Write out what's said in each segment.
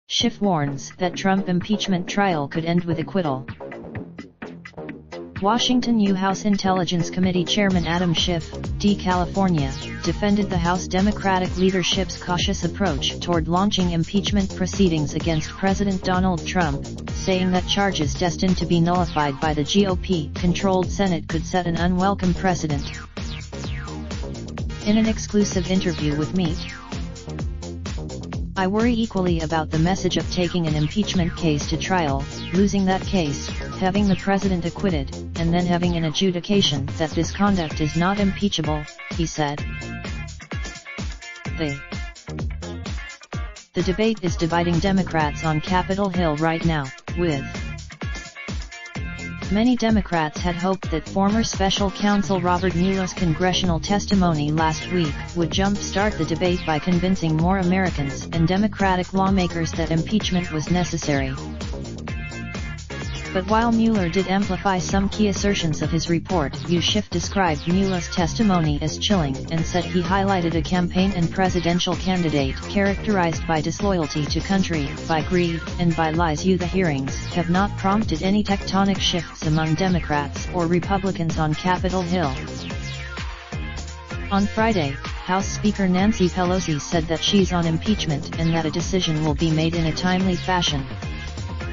Schiff warns that Trump impeachment trial could end with acquittal. Washington U. House Intelligence Committee Chairman Adam Schiff, D. California, defended the House Democratic leadership's cautious approach toward launching impeachment proceedings against President Donald Trump, saying that charges destined to be nullified by the GOP-controlled Senate could set an unwelcome precedent. In an exclusive interview with Me, I worry equally about the message of taking an impeachment case to trial, losing that case, having the president acquitted, and then having an adjudication that this conduct is not impeachable, he said. The debate is dividing Democrats on Capitol Hill right now, with many Democrats had hoped that former special counsel Robert Mueller's congressional testimony last week would jump-start the debate by convincing more Americans and Democratic lawmakers that impeachment was necessary. But while Mueller did amplify some key assertions of his report, Schiff described Mueller's testimony as chilling and said he highlighted a campaign and presidential candidate characterized by disloyalty to country, by greed, and by lies. The hearings have not prompted any tectonic shifts among Democrats or Republicans on Capitol Hill. On Friday, House Speaker Nancy Pelosi said that she's on impeachment and that a decision will be made in a timely fashion.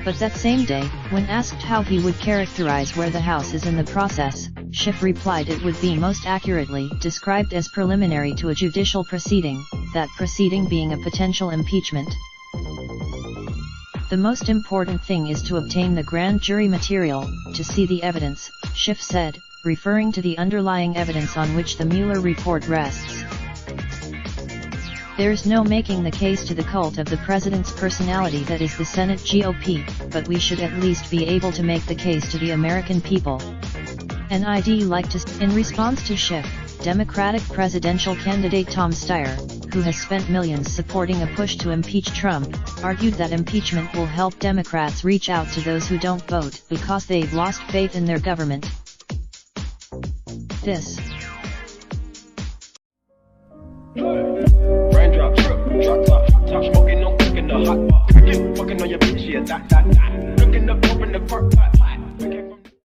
But that same day, when asked how he would characterize where the House is in the process, Schiff replied it would be most accurately described as preliminary to a judicial proceeding, that proceeding being a potential impeachment. The most important thing is to obtain the grand jury material, to see the evidence, Schiff said, referring to the underlying evidence on which the Mueller report rests. There's no making the case to the cult of the president's personality that is the Senate GOP, but we should at least be able to make the case to the American people. And I'd like to. In response to Schiff, Democratic presidential candidate Tom Steyer, who has spent millions supporting a push to impeach Trump, argued that impeachment will help Democrats reach out to those who don't vote because they've lost faith in their government. Raindrop, drop top, smoking, no cooking the hot pot. Fucking on your bitch, yeah, that. Looking up, open the park, pot.